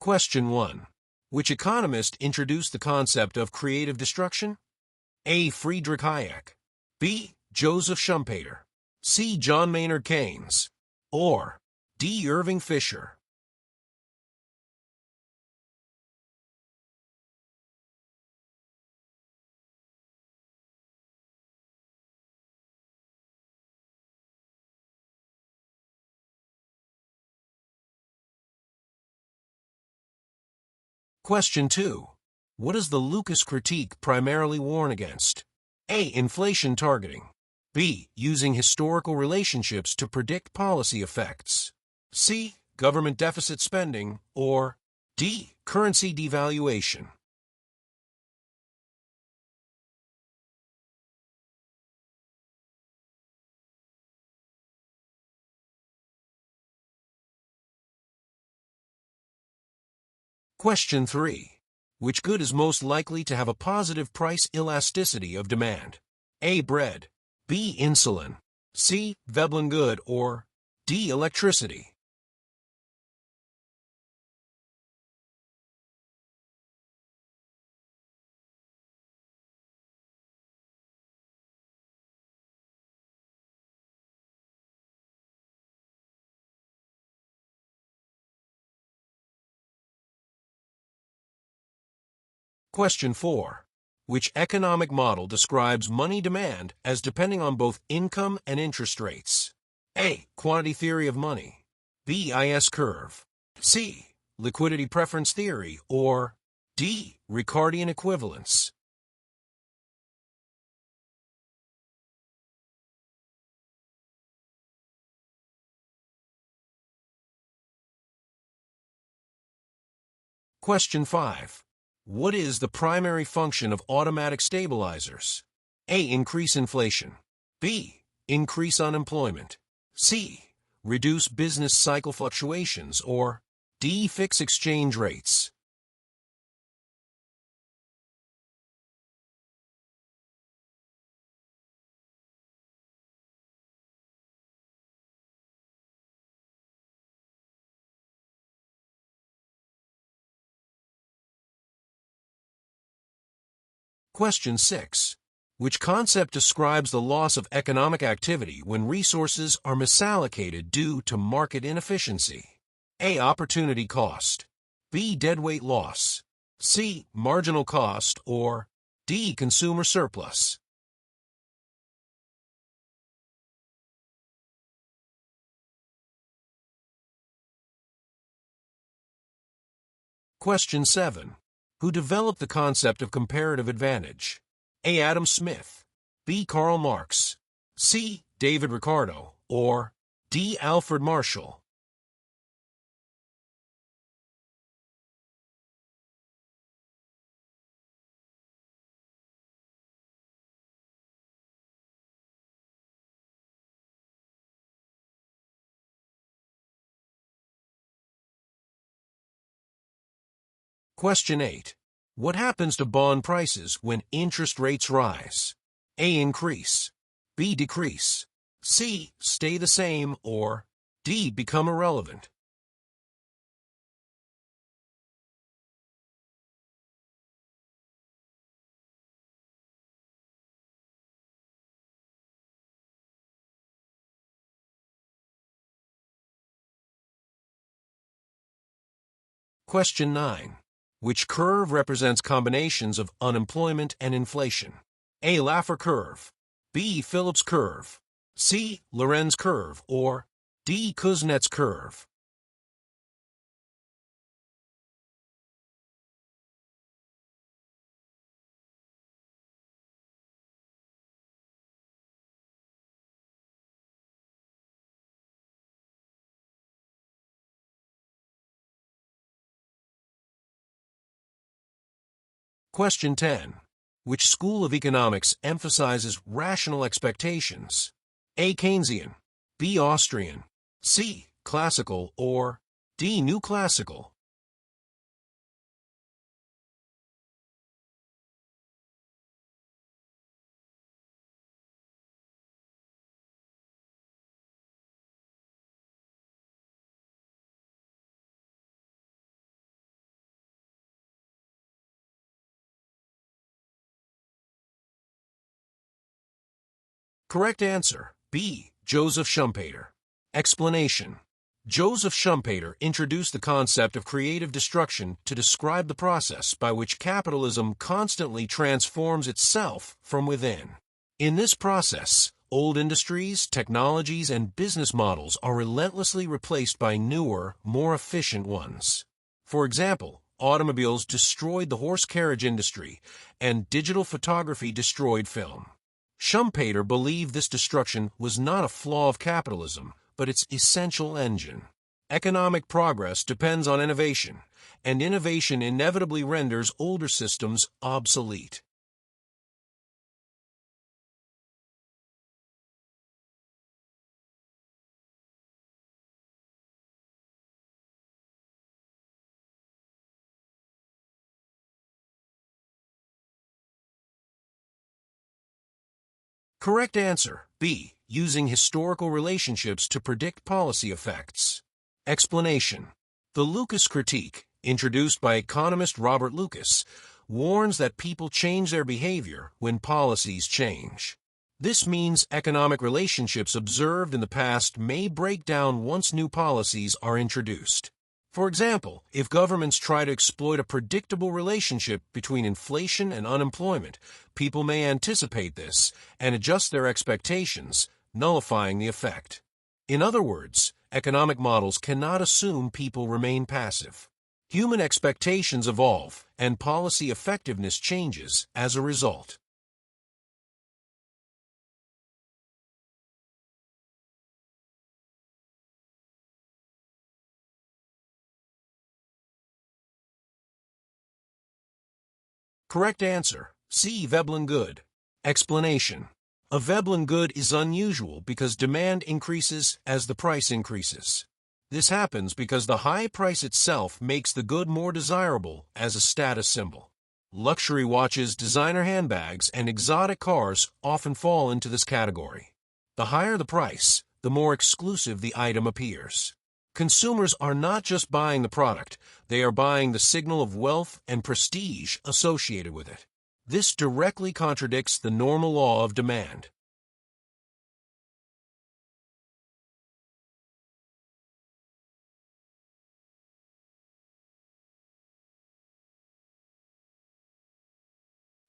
Question 1. Which economist introduced the concept of creative destruction? A. Friedrich Hayek. B. Joseph Schumpeter. C. John Maynard Keynes. Or D. Irving Fisher. Question 2. What does the Lucas critique primarily warn against? A. Inflation targeting. B. Using historical relationships to predict policy effects. C. Government deficit spending. Or D. Currency devaluation. Question 3. Which good is most likely to have a positive price elasticity of demand? A. Bread. B. Insulin. C. Veblen good. Or D. Electricity. Question 4. Which economic model describes money demand as depending on both income and interest rates? A. Quantity theory of money. B. IS curve. C. Liquidity preference theory. Or D. Ricardian equivalence. Question 5. What is the primary function of automatic stabilizers? A. Increase inflation. B. Increase unemployment. C. Reduce business cycle fluctuations. Or D. Fix exchange rates. Question 6. Which concept describes the loss of economic activity when resources are misallocated due to market inefficiency? A. Opportunity cost. B. Deadweight loss. C. Marginal cost. Or D. Consumer surplus. Question 7. Who developed the concept of comparative advantage? A. Adam Smith. B. Karl Marx. C. David Ricardo. Or D. Alfred Marshall. Question 8. What happens to bond prices when interest rates rise? A. Increase. B. Decrease. C. Stay the same. Or D. Become irrelevant. Question 9. Which curve represents combinations of unemployment and inflation? A. Laffer curve. B. Phillips curve. C. Lorenz curve. Or D. Kuznets curve. Question 10. Which school of economics emphasizes rational expectations? A. Keynesian. B. Austrian. C. Classical. Or D. New Classical. Correct answer, B. Joseph Schumpeter. Explanation. Joseph Schumpeter introduced the concept of creative destruction to describe the process by which capitalism constantly transforms itself from within. In this process, old industries, technologies, and business models are relentlessly replaced by newer, more efficient ones. For example, automobiles destroyed the horse carriage industry, and digital photography destroyed film. Schumpeter believed this destruction was not a flaw of capitalism, but its essential engine. Economic progress depends on innovation, and innovation inevitably renders older systems obsolete. Correct answer, B. Using historical relationships to predict policy effects. Explanation. The Lucas critique, introduced by economist Robert Lucas, warns that people change their behavior when policies change. This means economic relationships observed in the past may break down once new policies are introduced. For example, if governments try to exploit a predictable relationship between inflation and unemployment, people may anticipate this and adjust their expectations, nullifying the effect. In other words, economic models cannot assume people remain passive. Human expectations evolve, and policy effectiveness changes as a result. Correct answer, C. Veblen good. Explanation. A Veblen good is unusual because demand increases as the price increases. This happens because the high price itself makes the good more desirable as a status symbol. Luxury watches, designer handbags, and exotic cars often fall into this category. The higher the price, the more exclusive the item appears. Consumers are not just buying the product, they are buying the signal of wealth and prestige associated with it. This directly contradicts the normal law of demand.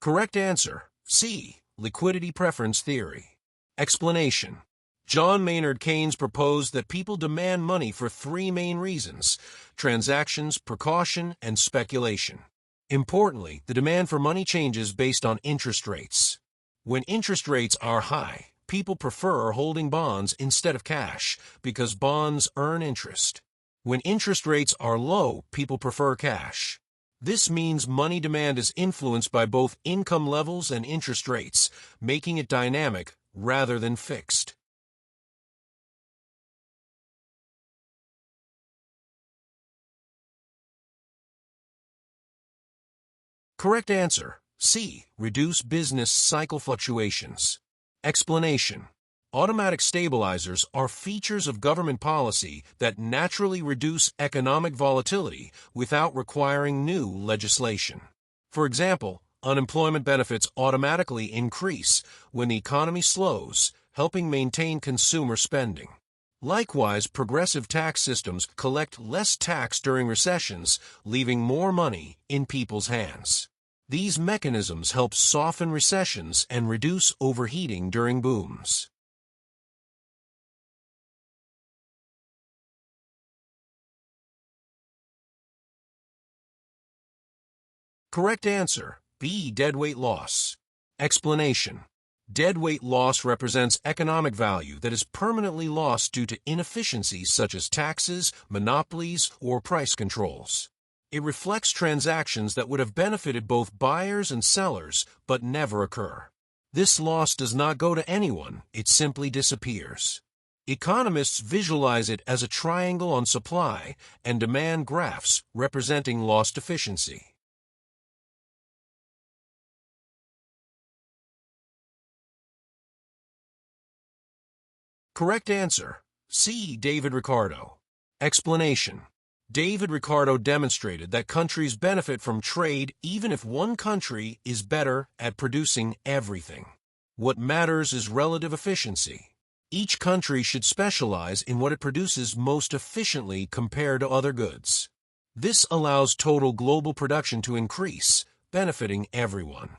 Correct answer, C. Liquidity preference theory. Explanation. John Maynard Keynes proposed that people demand money for three main reasons: transactions, precaution, and speculation. Importantly, the demand for money changes based on interest rates. When interest rates are high, people prefer holding bonds instead of cash because bonds earn interest. When interest rates are low, people prefer cash. This means money demand is influenced by both income levels and interest rates, making it dynamic rather than fixed. Correct answer, C. Reduce business cycle fluctuations. Explanation. Automatic stabilizers are features of government policy that naturally reduce economic volatility without requiring new legislation. For example, unemployment benefits automatically increase when the economy slows, helping maintain consumer spending. Likewise, progressive tax systems collect less tax during recessions, leaving more money in people's hands. These mechanisms help soften recessions and reduce overheating during booms. Correct answer, B. Deadweight loss. Explanation. Deadweight loss represents economic value that is permanently lost due to inefficiencies such as taxes, monopolies, or price controls. It reflects transactions that would have benefited both buyers and sellers but never occur. This loss does not go to anyone, it simply disappears. Economists visualize it as a triangle on supply and demand graphs representing lost efficiency. Correct answer, C. David Ricardo. Explanation. David Ricardo demonstrated that countries benefit from trade even if one country is better at producing everything. What matters is relative efficiency. Each country should specialize in what it produces most efficiently compared to other goods. This allows total global production to increase, benefiting everyone.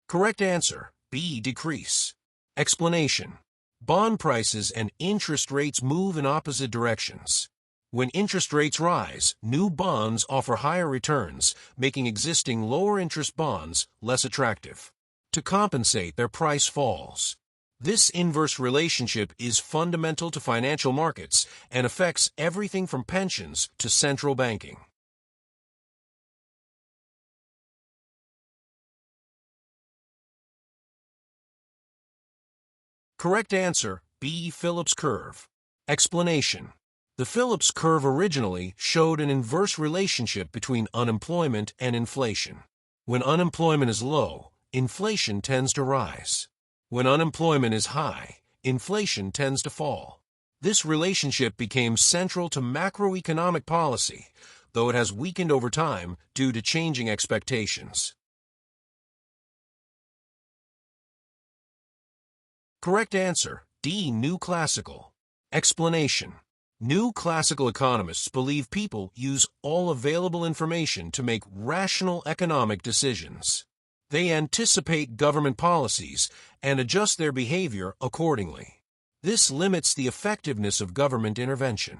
Correct answer, B. Decrease. Explanation. Bond prices and interest rates move in opposite directions. When interest rates rise, new bonds offer higher returns, making existing lower-interest bonds less attractive. To compensate, their price falls. This inverse relationship is fundamental to financial markets and affects everything from pensions to central banking. Correct answer, B. Phillips Curve. Explanation. The Phillips curve originally showed an inverse relationship between unemployment and inflation. When unemployment is low, inflation tends to rise. When unemployment is high, inflation tends to fall. This relationship became central to macroeconomic policy, though it has weakened over time due to changing expectations. Correct answer, D. New Classical. Explanation. New classical economists believe people use all available information to make rational economic decisions. They anticipate government policies and adjust their behavior accordingly. This limits the effectiveness of government intervention.